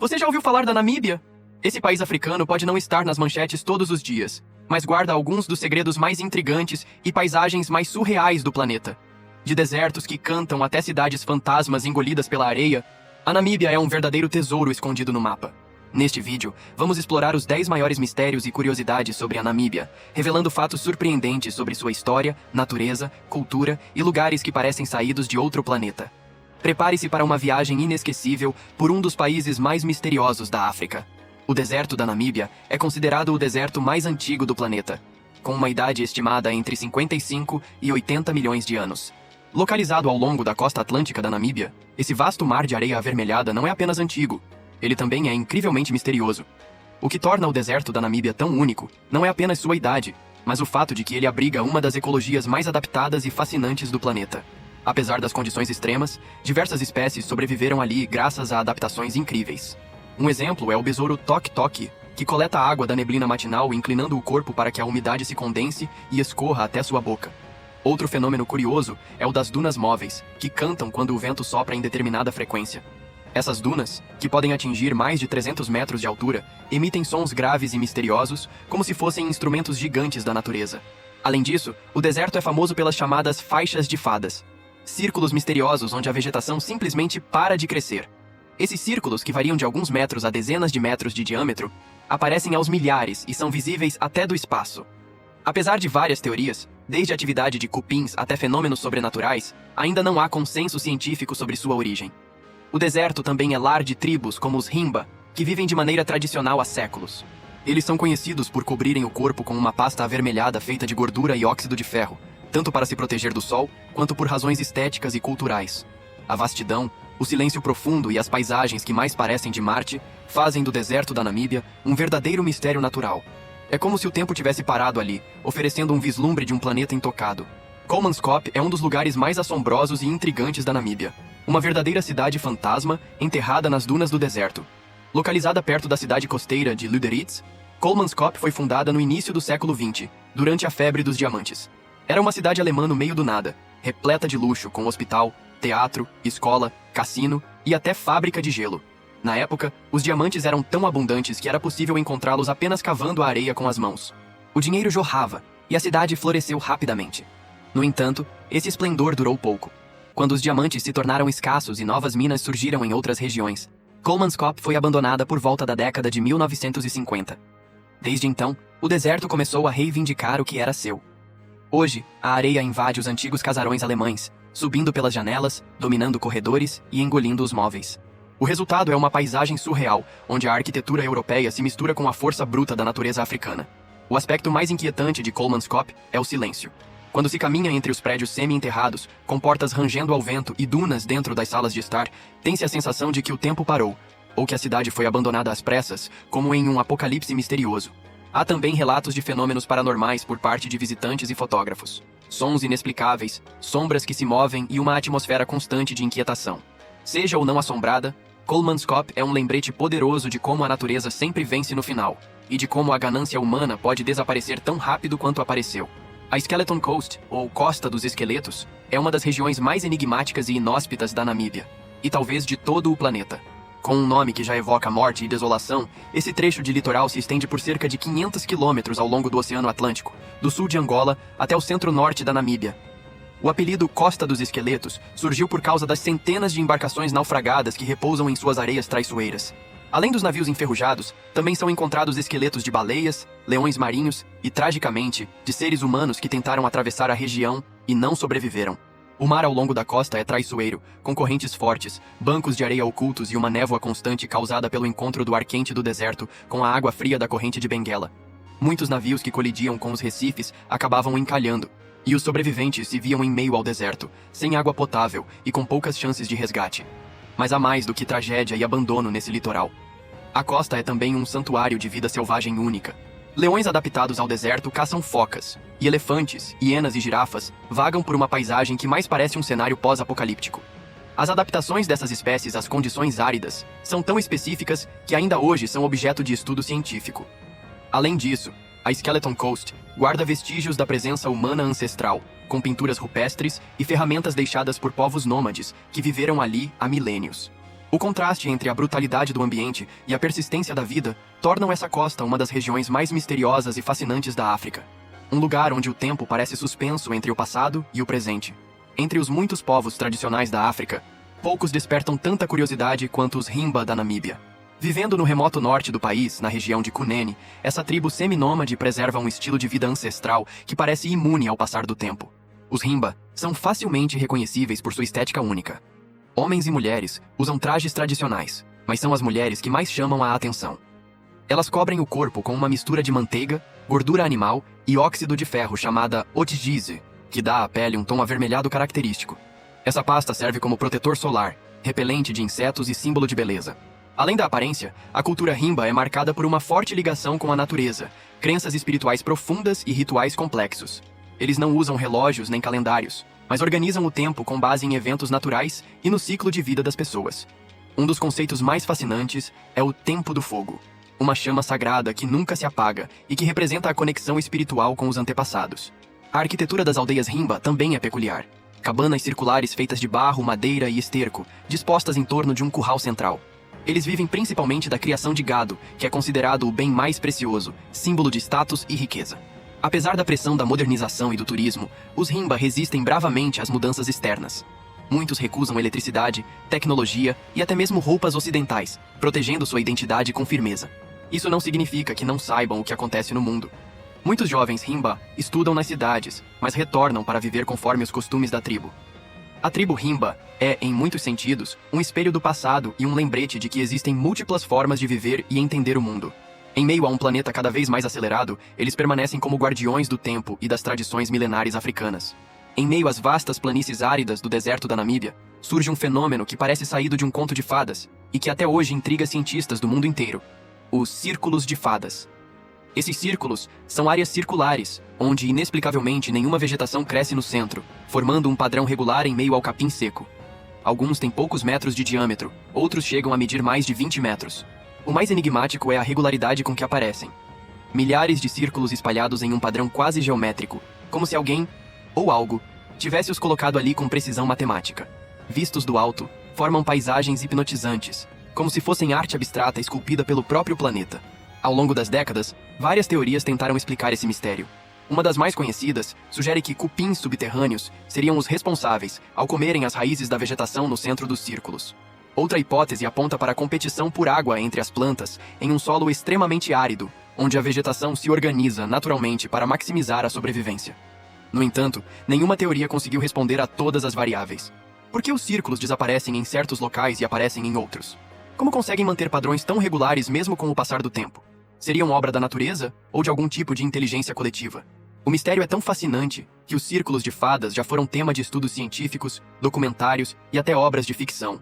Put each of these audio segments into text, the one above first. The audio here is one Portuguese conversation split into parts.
Você já ouviu falar da Namíbia? Esse país africano pode não estar nas manchetes todos os dias, mas guarda alguns dos segredos mais intrigantes e paisagens mais surreais do planeta. De desertos que cantam até cidades fantasmas engolidas pela areia, a Namíbia é um verdadeiro tesouro escondido no mapa. Neste vídeo, vamos explorar os 10 maiores mistérios e curiosidades sobre a Namíbia, revelando fatos surpreendentes sobre sua história, natureza, cultura e lugares que parecem saídos de outro planeta. Prepare-se para uma viagem inesquecível por um dos países mais misteriosos da África. O deserto da Namíbia é considerado o deserto mais antigo do planeta, com uma idade estimada entre 55 e 80 milhões de anos. Localizado ao longo da costa atlântica da Namíbia, esse vasto mar de areia avermelhada não é apenas antigo, ele também é incrivelmente misterioso. O que torna o deserto da Namíbia tão único não é apenas sua idade, mas o fato de que ele abriga uma das ecologias mais adaptadas e fascinantes do planeta. Apesar das condições extremas, diversas espécies sobreviveram ali graças a adaptações incríveis. Um exemplo é o besouro toque-toque, que coleta a água da neblina matinal inclinando o corpo para que a umidade se condense e escorra até sua boca. Outro fenômeno curioso é o das dunas móveis, que cantam quando o vento sopra em determinada frequência. Essas dunas, que podem atingir mais de 300 metros de altura, emitem sons graves e misteriosos, como se fossem instrumentos gigantes da natureza. Além disso, o deserto é famoso pelas chamadas faixas de fadas, círculos misteriosos onde a vegetação simplesmente para de crescer. Esses círculos, que variam de alguns metros a dezenas de metros de diâmetro, aparecem aos milhares e são visíveis até do espaço. Apesar de várias teorias, desde a atividade de cupins até fenômenos sobrenaturais, ainda não há consenso científico sobre sua origem. O deserto também é lar de tribos como os Himba, que vivem de maneira tradicional há séculos. Eles são conhecidos por cobrirem o corpo com uma pasta avermelhada feita de gordura e óxido de ferro, tanto para se proteger do sol, quanto por razões estéticas e culturais. A vastidão, o silêncio profundo e as paisagens que mais parecem de Marte fazem do deserto da Namíbia um verdadeiro mistério natural. É como se o tempo tivesse parado ali, oferecendo um vislumbre de um planeta intocado. Kolmanskop é um dos lugares mais assombrosos e intrigantes da Namíbia. Uma verdadeira cidade fantasma enterrada nas dunas do deserto. Localizada perto da cidade costeira de Lüderitz, Kolmanskop foi fundada no início do século XX, durante a febre dos diamantes. Era uma cidade alemã no meio do nada, repleta de luxo, com hospital, teatro, escola, cassino e até fábrica de gelo. Na época, os diamantes eram tão abundantes que era possível encontrá-los apenas cavando a areia com as mãos. O dinheiro jorrava, e a cidade floresceu rapidamente. No entanto, esse esplendor durou pouco. Quando os diamantes se tornaram escassos e novas minas surgiram em outras regiões, Kolmanskop foi abandonada por volta da década de 1950. Desde então, o deserto começou a reivindicar o que era seu. Hoje, a areia invade os antigos casarões alemães, subindo pelas janelas, dominando corredores e engolindo os móveis. O resultado é uma paisagem surreal, onde a arquitetura europeia se mistura com a força bruta da natureza africana. O aspecto mais inquietante de Kolmanskop é o silêncio. Quando se caminha entre os prédios semi-enterrados, com portas rangendo ao vento e dunas dentro das salas de estar, tem-se a sensação de que o tempo parou, ou que a cidade foi abandonada às pressas, como em um apocalipse misterioso. Há também relatos de fenômenos paranormais por parte de visitantes e fotógrafos. Sons inexplicáveis, sombras que se movem e uma atmosfera constante de inquietação. Seja ou não assombrada, Kolmanskop é um lembrete poderoso de como a natureza sempre vence no final, e de como a ganância humana pode desaparecer tão rápido quanto apareceu. A Skeleton Coast, ou Costa dos Esqueletos, é uma das regiões mais enigmáticas e inóspitas da Namíbia, e talvez de todo o planeta. Com um nome que já evoca morte e desolação, esse trecho de litoral se estende por cerca de 500 quilômetros ao longo do Oceano Atlântico, do sul de Angola até o centro-norte da Namíbia. O apelido Costa dos Esqueletos surgiu por causa das centenas de embarcações naufragadas que repousam em suas areias traiçoeiras. Além dos navios enferrujados, também são encontrados esqueletos de baleias, leões marinhos e, tragicamente, de seres humanos que tentaram atravessar a região e não sobreviveram. O mar ao longo da costa é traiçoeiro, com correntes fortes, bancos de areia ocultos e uma névoa constante causada pelo encontro do ar quente do deserto com a água fria da corrente de Benguela. Muitos navios que colidiam com os recifes acabavam encalhando, e os sobreviventes se viam em meio ao deserto, sem água potável e com poucas chances de resgate. Mas há mais do que tragédia e abandono nesse litoral. A costa é também um santuário de vida selvagem única. Leões adaptados ao deserto caçam focas, e elefantes, hienas e girafas vagam por uma paisagem que mais parece um cenário pós-apocalíptico. As adaptações dessas espécies às condições áridas são tão específicas que ainda hoje são objeto de estudo científico. Além disso, a Skeleton Coast guarda vestígios da presença humana ancestral, com pinturas rupestres e ferramentas deixadas por povos nômades que viveram ali há milênios. O contraste entre a brutalidade do ambiente e a persistência da vida tornam essa costa uma das regiões mais misteriosas e fascinantes da África. Um lugar onde o tempo parece suspenso entre o passado e o presente. Entre os muitos povos tradicionais da África, poucos despertam tanta curiosidade quanto os Himba da Namíbia. Vivendo no remoto norte do país, na região de Kunene, essa tribo seminômade preserva um estilo de vida ancestral que parece imune ao passar do tempo. Os Himba são facilmente reconhecíveis por sua estética única. Homens e mulheres usam trajes tradicionais, mas são as mulheres que mais chamam a atenção. Elas cobrem o corpo com uma mistura de manteiga, gordura animal e óxido de ferro chamada otgize, que dá à pele um tom avermelhado característico. Essa pasta serve como protetor solar, repelente de insetos e símbolo de beleza. Além da aparência, a cultura Himba é marcada por uma forte ligação com a natureza, crenças espirituais profundas e rituais complexos. Eles não usam relógios nem calendários, mas organizam o tempo com base em eventos naturais e no ciclo de vida das pessoas. Um dos conceitos mais fascinantes é o Tempo do Fogo, uma chama sagrada que nunca se apaga e que representa a conexão espiritual com os antepassados. A arquitetura das aldeias Himba também é peculiar. Cabanas circulares feitas de barro, madeira e esterco, dispostas em torno de um curral central. Eles vivem principalmente da criação de gado, que é considerado o bem mais precioso, símbolo de status e riqueza. Apesar da pressão da modernização e do turismo, os Himba resistem bravamente às mudanças externas. Muitos recusam eletricidade, tecnologia e até mesmo roupas ocidentais, protegendo sua identidade com firmeza. Isso não significa que não saibam o que acontece no mundo. Muitos jovens Himba estudam nas cidades, mas retornam para viver conforme os costumes da tribo. A tribo Himba é, em muitos sentidos, um espelho do passado e um lembrete de que existem múltiplas formas de viver e entender o mundo. Em meio a um planeta cada vez mais acelerado, eles permanecem como guardiões do tempo e das tradições milenares africanas. Em meio às vastas planícies áridas do deserto da Namíbia, surge um fenômeno que parece saído de um conto de fadas e que até hoje intriga cientistas do mundo inteiro: os círculos de fadas. Esses círculos são áreas circulares, onde inexplicavelmente nenhuma vegetação cresce no centro, formando um padrão regular em meio ao capim seco. Alguns têm poucos metros de diâmetro, outros chegam a medir mais de 20 metros. O mais enigmático é a regularidade com que aparecem. Milhares de círculos espalhados em um padrão quase geométrico, como se alguém, ou algo, tivesse os colocado ali com precisão matemática. Vistos do alto, formam paisagens hipnotizantes, como se fossem arte abstrata esculpida pelo próprio planeta. Ao longo das décadas, várias teorias tentaram explicar esse mistério. Uma das mais conhecidas sugere que cupins subterrâneos seriam os responsáveis ao comerem as raízes da vegetação no centro dos círculos. Outra hipótese aponta para a competição por água entre as plantas em um solo extremamente árido, onde a vegetação se organiza naturalmente para maximizar a sobrevivência. No entanto, nenhuma teoria conseguiu responder a todas as variáveis. Por que os círculos desaparecem em certos locais e aparecem em outros? Como conseguem manter padrões tão regulares mesmo com o passar do tempo? Seriam obra da natureza ou de algum tipo de inteligência coletiva? O mistério é tão fascinante que os círculos de fadas já foram tema de estudos científicos, documentários e até obras de ficção.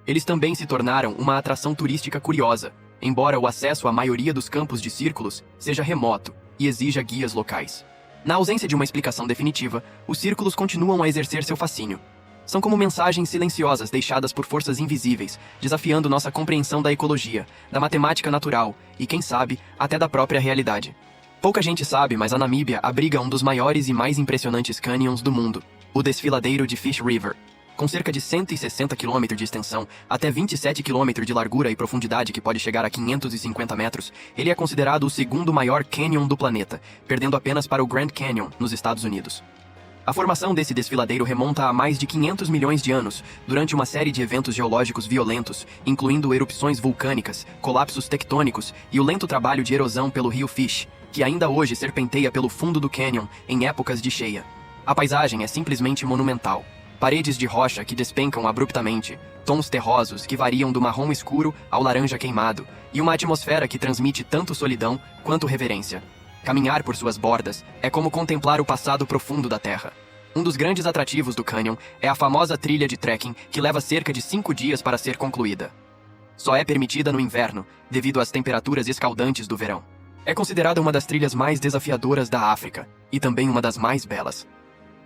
Eles também se tornaram uma atração turística curiosa, embora o acesso à maioria dos campos de círculos seja remoto e exija guias locais. Na ausência de uma explicação definitiva, os círculos continuam a exercer seu fascínio. São como mensagens silenciosas deixadas por forças invisíveis, desafiando nossa compreensão da ecologia, da matemática natural e, quem sabe, até da própria realidade. Pouca gente sabe, mas a Namíbia abriga um dos maiores e mais impressionantes canyons do mundo, o desfiladeiro de Fish River. Com cerca de 160 km de extensão, até 27 km de largura e profundidade que pode chegar a 550 metros, ele é considerado o segundo maior canyon do planeta, perdendo apenas para o Grand Canyon, nos Estados Unidos. A formação desse desfiladeiro remonta a mais de 500 milhões de anos, durante uma série de eventos geológicos violentos, incluindo erupções vulcânicas, colapsos tectônicos e o lento trabalho de erosão pelo rio Fish, que ainda hoje serpenteia pelo fundo do canyon em épocas de cheia. A paisagem é simplesmente monumental. Paredes de rocha que despencam abruptamente, tons terrosos que variam do marrom escuro ao laranja queimado, e uma atmosfera que transmite tanto solidão quanto reverência. Caminhar por suas bordas é como contemplar o passado profundo da Terra. Um dos grandes atrativos do canyon é a famosa trilha de trekking, que leva cerca de 5 dias para ser concluída. Só é permitida no inverno, devido às temperaturas escaldantes do verão. É considerada uma das trilhas mais desafiadoras da África, e também uma das mais belas.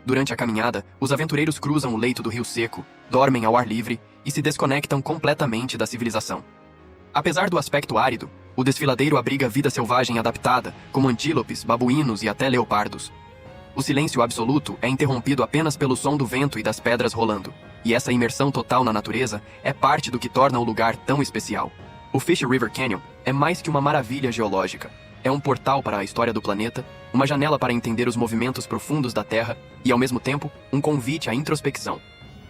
Durante a caminhada, os aventureiros cruzam o leito do rio seco, dormem ao ar livre e se desconectam completamente da civilização. Apesar do aspecto árido, o desfiladeiro abriga vida selvagem adaptada, como antílopes, babuínos e até leopardos. O silêncio absoluto é interrompido apenas pelo som do vento e das pedras rolando. E essa imersão total na natureza é parte do que torna o lugar tão especial. O Fish River Canyon é mais que uma maravilha geológica. É um portal para a história do planeta, uma janela para entender os movimentos profundos da Terra e, ao mesmo tempo, um convite à introspecção.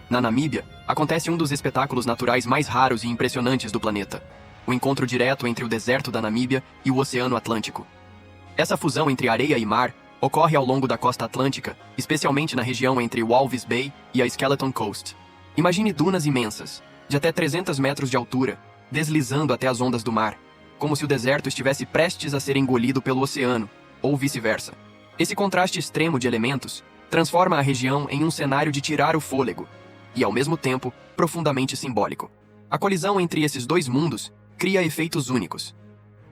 Na Namíbia, acontece um dos espetáculos naturais mais raros e impressionantes do planeta. O encontro direto entre o deserto da Namíbia e o Oceano Atlântico. Essa fusão entre areia e mar ocorre ao longo da costa atlântica, especialmente na região entre Walvis Bay e a Skeleton Coast. Imagine dunas imensas, de até 300 metros de altura, deslizando até as ondas do mar, como se o deserto estivesse prestes a ser engolido pelo oceano, ou vice-versa. Esse contraste extremo de elementos transforma a região em um cenário de tirar o fôlego, e ao mesmo tempo, profundamente simbólico. A colisão entre esses dois mundos cria efeitos únicos.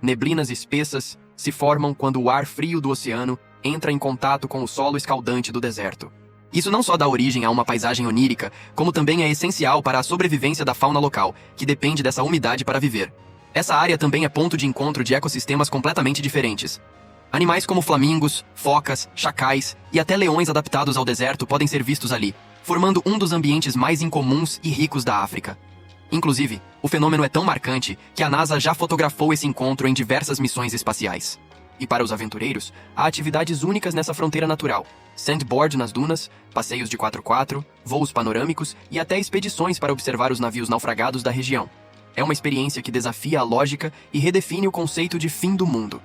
Neblinas espessas se formam quando o ar frio do oceano entra em contato com o solo escaldante do deserto. Isso não só dá origem a uma paisagem onírica, como também é essencial para a sobrevivência da fauna local, que depende dessa umidade para viver. Essa área também é ponto de encontro de ecossistemas completamente diferentes. Animais como flamingos, focas, chacais e até leões adaptados ao deserto podem ser vistos ali, formando um dos ambientes mais incomuns e ricos da África. Inclusive, o fenômeno é tão marcante que a NASA já fotografou esse encontro em diversas missões espaciais. E para os aventureiros, há atividades únicas nessa fronteira natural. Sandboard nas dunas, passeios de 4x4, voos panorâmicos e até expedições para observar os navios naufragados da região. É uma experiência que desafia a lógica e redefine o conceito de fim do mundo.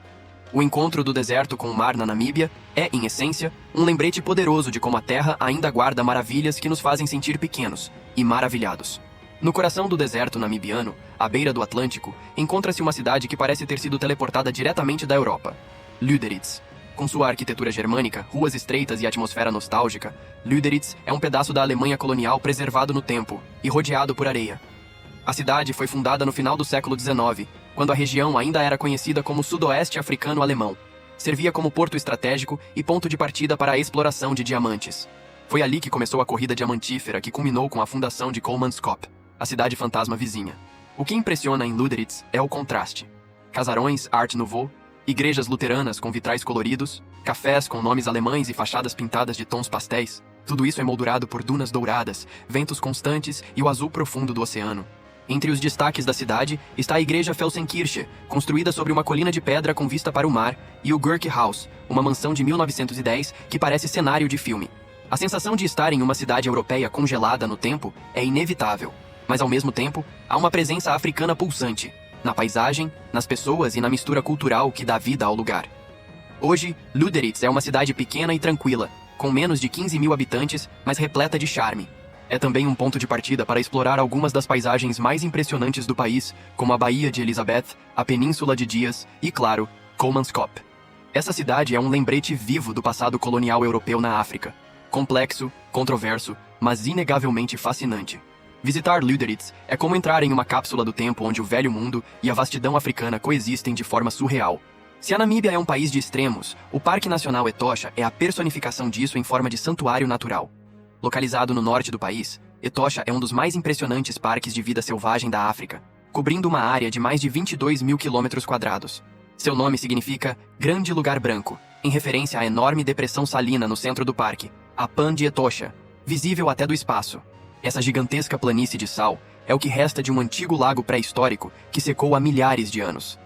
O encontro do deserto com o mar na Namíbia é, em essência, um lembrete poderoso de como a Terra ainda guarda maravilhas que nos fazem sentir pequenos e maravilhados. No coração do deserto namibiano, à beira do Atlântico, encontra-se uma cidade que parece ter sido teleportada diretamente da Europa. Lüderitz. Com sua arquitetura germânica, ruas estreitas e atmosfera nostálgica, Lüderitz é um pedaço da Alemanha colonial preservado no tempo e rodeado por areia. A cidade foi fundada no final do século XIX, quando a região ainda era conhecida como Sudoeste Africano-Alemão. Servia como porto estratégico e ponto de partida para a exploração de diamantes. Foi ali que começou a corrida diamantífera que culminou com a fundação de Kolmanskop, a cidade fantasma vizinha. O que impressiona em Lüderitz é o contraste. Casarões Art Nouveau, igrejas luteranas com vitrais coloridos, cafés com nomes alemães e fachadas pintadas de tons pastéis. Tudo isso emoldurado por dunas douradas, ventos constantes e o azul profundo do oceano. Entre os destaques da cidade está a igreja Felsenkirche, construída sobre uma colina de pedra com vista para o mar, e o Gurke House, uma mansão de 1910 que parece cenário de filme. A sensação de estar em uma cidade europeia congelada no tempo é inevitável. Mas ao mesmo tempo, há uma presença africana pulsante, na paisagem, nas pessoas e na mistura cultural que dá vida ao lugar. Hoje, Lüderitz é uma cidade pequena e tranquila, com menos de 15 mil habitantes, mas repleta de charme. É também um ponto de partida para explorar algumas das paisagens mais impressionantes do país, como a Baía de Elizabeth, a Península de Dias e, claro, Kolmanskop. Essa cidade é um lembrete vivo do passado colonial europeu na África. Complexo, controverso, mas inegavelmente fascinante. Visitar Lüderitz é como entrar em uma cápsula do tempo onde o velho mundo e a vastidão africana coexistem de forma surreal. Se a Namíbia é um país de extremos, o Parque Nacional Etosha é a personificação disso em forma de santuário natural. Localizado no norte do país, Etosha é um dos mais impressionantes parques de vida selvagem da África, cobrindo uma área de mais de 22 mil quilômetros quadrados. Seu nome significa Grande Lugar Branco, em referência à enorme depressão salina no centro do parque, a Pan de Etosha, visível até do espaço. Essa gigantesca planície de sal é o que resta de um antigo lago pré-histórico que secou há milhares de anos.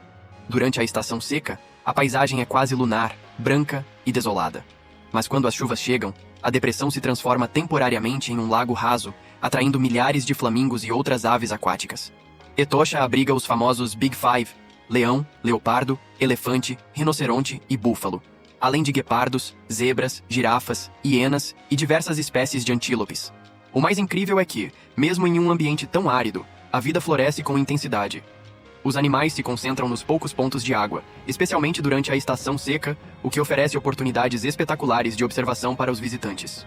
Durante a estação seca, a paisagem é quase lunar, branca e desolada. Mas quando as chuvas chegam, a depressão se transforma temporariamente em um lago raso, atraindo milhares de flamingos e outras aves aquáticas. Etosha abriga os famosos Big Five: leão, leopardo, elefante, rinoceronte e búfalo, além de guepardos, zebras, girafas, hienas e diversas espécies de antílopes. O mais incrível é que, mesmo em um ambiente tão árido, a vida floresce com intensidade. Os animais se concentram nos poucos pontos de água, especialmente durante a estação seca, o que oferece oportunidades espetaculares de observação para os visitantes.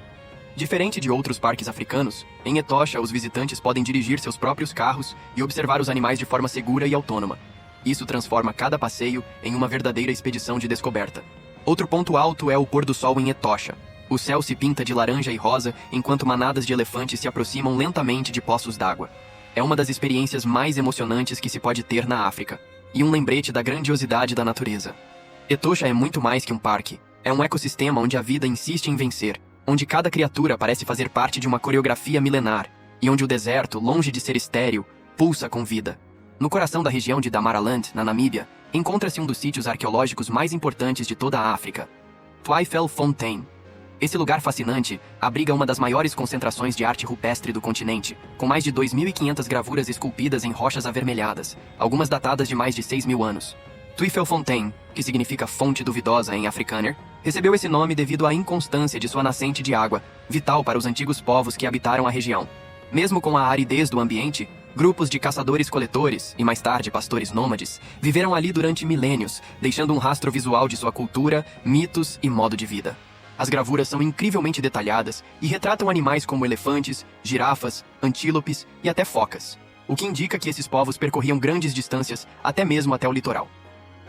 Diferente de outros parques africanos, em Etosha os visitantes podem dirigir seus próprios carros e observar os animais de forma segura e autônoma. Isso transforma cada passeio em uma verdadeira expedição de descoberta. Outro ponto alto é o pôr do sol em Etosha. O céu se pinta de laranja e rosa enquanto manadas de elefantes se aproximam lentamente de poços d'água. É uma das experiências mais emocionantes que se pode ter na África, e um lembrete da grandiosidade da natureza. Etosha é muito mais que um parque, É um ecossistema onde a vida insiste em vencer, onde cada criatura parece fazer parte de uma coreografia milenar, e onde o deserto, longe de ser estéril, pulsa com vida. No coração da região de Damaraland, na Namíbia, encontra-se um dos sítios arqueológicos mais importantes de toda a África, Tweefelfontein. Esse lugar fascinante abriga uma das maiores concentrações de arte rupestre do continente, com mais de 2.500 gravuras esculpidas em rochas avermelhadas, algumas datadas de mais de 6.000 anos. Tweefelfontein, que significa fonte duvidosa em africâner, recebeu esse nome devido à inconstância de sua nascente de água, vital para os antigos povos que habitaram a região. Mesmo com a aridez do ambiente, grupos de caçadores-coletores, e mais tarde pastores nômades, viveram ali durante milênios, deixando um rastro visual de sua cultura, mitos e modo de vida. As gravuras são incrivelmente detalhadas e retratam animais como elefantes, girafas, antílopes e até focas, o que indica que esses povos percorriam grandes distâncias, até mesmo até o litoral.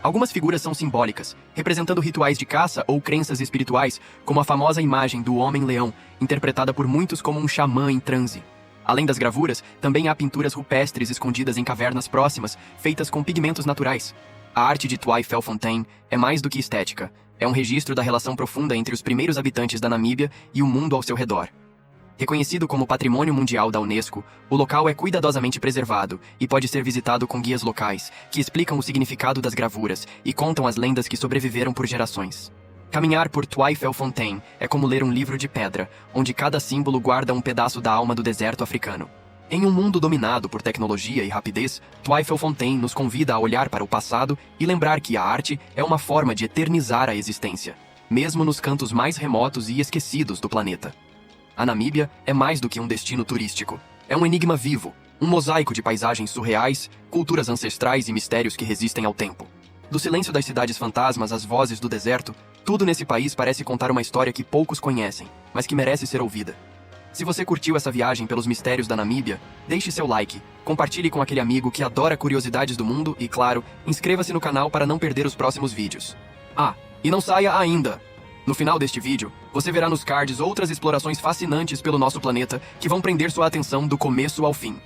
Algumas figuras são simbólicas, representando rituais de caça ou crenças espirituais, como a famosa imagem do Homem-Leão, interpretada por muitos como um xamã em transe. Além das gravuras, também há pinturas rupestres escondidas em cavernas próximas, feitas com pigmentos naturais. A arte de Tweefelfontein é mais do que estética. É um registro da relação profunda entre os primeiros habitantes da Namíbia e o mundo ao seu redor. Reconhecido como Patrimônio Mundial da Unesco, o local é cuidadosamente preservado e pode ser visitado com guias locais, que explicam o significado das gravuras e contam as lendas que sobreviveram por gerações. Caminhar por Tweefelfontein é como ler um livro de pedra, onde cada símbolo guarda um pedaço da alma do deserto africano. Em um mundo dominado por tecnologia e rapidez, Tweefelfontein nos convida a olhar para o passado e lembrar que a arte é uma forma de eternizar a existência, mesmo nos cantos mais remotos e esquecidos do planeta. A Namíbia é mais do que um destino turístico. É um enigma vivo, um mosaico de paisagens surreais, culturas ancestrais e mistérios que resistem ao tempo. Do silêncio das cidades fantasmas às vozes do deserto, tudo nesse país parece contar uma história que poucos conhecem, mas que merece ser ouvida. Se você curtiu essa viagem pelos mistérios da Namíbia, deixe seu like, compartilhe com aquele amigo que adora curiosidades do mundo e, claro, inscreva-se no canal para não perder os próximos vídeos. Ah, e não saia ainda! No final deste vídeo, você verá nos cards outras explorações fascinantes pelo nosso planeta que vão prender sua atenção do começo ao fim.